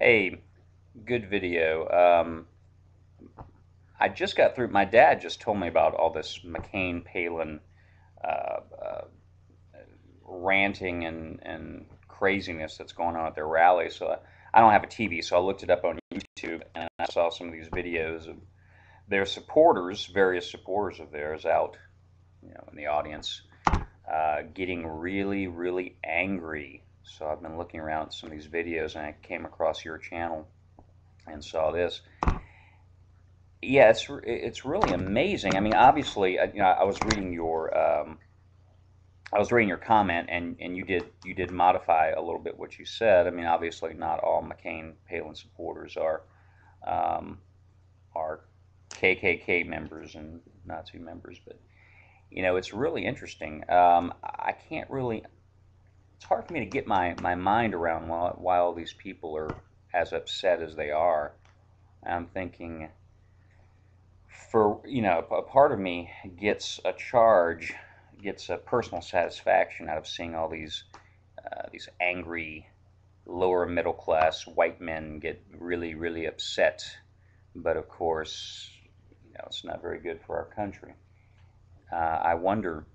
Hey, good video. I just got through. My dad just told me about all this McCain-Palin uh, uh, ranting and craziness that's going on at their rallies. So I don't have a TV, so I looked it up on YouTube and I saw some of these videos of their supporters, various supporters of theirs, out, in the audience, getting really, really angry. So I've been looking around at some of these videos and I came across your channel and saw this. Yeah, it's really amazing. I mean, obviously, I was reading your comment, and you did modify a little bit what you said. I mean, obviously, not all McCain-Palin supporters um, are KKK members and Nazi members, but it's really interesting. I can't really. It's hard for me to get my mind around why all these people are as upset as they are. I'm thinking, for a part of me gets a personal satisfaction out of seeing all these angry lower middle class white men get really, really upset. But of course, it's not very good for our country. I wonder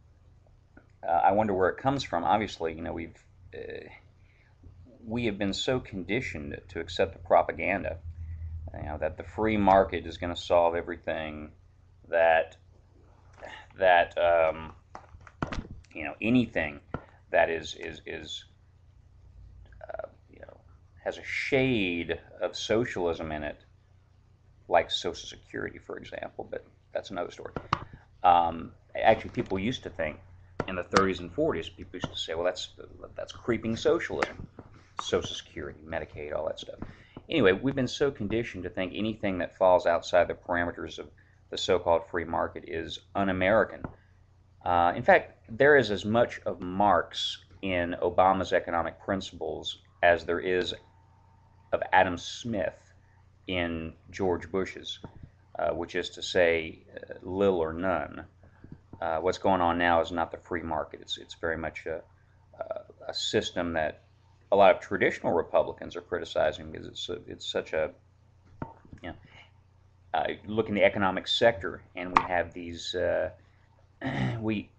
where it comes from. Obviously, we have been so conditioned to accept the propaganda, that the free market is going to solve everything, that that anything that is has a shade of socialism in it, like Social Security, for example, but that's another story. Actually, people used to think in the 30s and 40s, people used to say, well, that's creeping socialism, Social Security, Medicaid, all that stuff. Anyway, we've been so conditioned to think anything that falls outside the parameters of the so-called free market is un-American. In fact, there is as much of Marx in Obama's economic principles as there is of Adam Smith in George Bush's, which is to say, little or none. What's going on now is not the free market. It's very much a system that a lot of traditional Republicans are criticizing because it's such a, look in the economic sector, and we have these we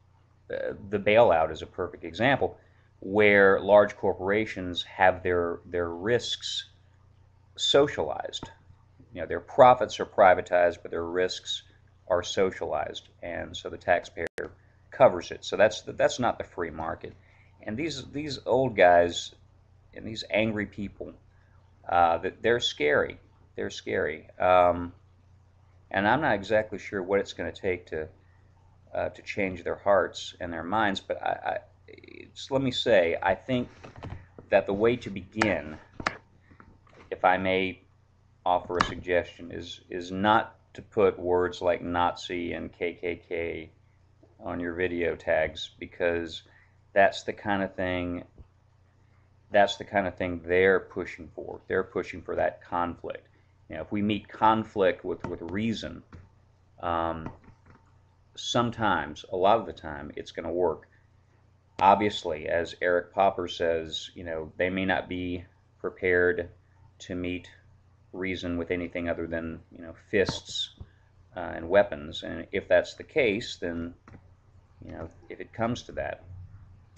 the bailout is a perfect example where large corporations have their risks socialized. Their profits are privatized, but their risks are socialized, and so the taxpayer covers it. So that's not the free market. And these old guys and these angry people, that they're scary. They're scary, and I'm not exactly sure what it's going to take to change their hearts and their minds. But just let me say, I think that the way to begin, if I may offer a suggestion, is not to put words like Nazi and KKK on your video tags, because that's the kind of thing they're pushing for. They're pushing for that conflict. If we meet conflict with reason, sometimes, a lot of the time, it's going to work. Obviously, as Eric Popper says, they may not be prepared to meet reason with anything other than fists and weapons. And if that's the case, then if it comes to that,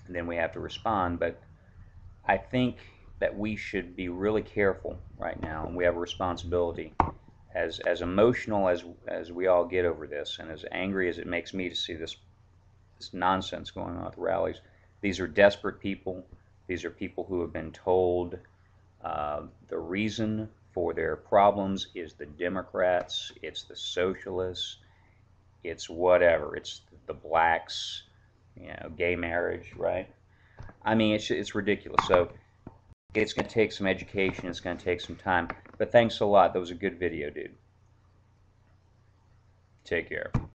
then we have to respond. But I think that we should be really careful right now, and we have a responsibility, as emotional as we all get over this, and as angry as it makes me to see this nonsense going on at the rallies. These are desperate people. These are people who have been told the reason for their problems is the Democrats, it's the socialists, it's whatever, it's the blacks, gay marriage, right? I mean, it's ridiculous. So it's going to take some education, it's going to take some time. But thanks a lot. That was a good video, dude. Take care.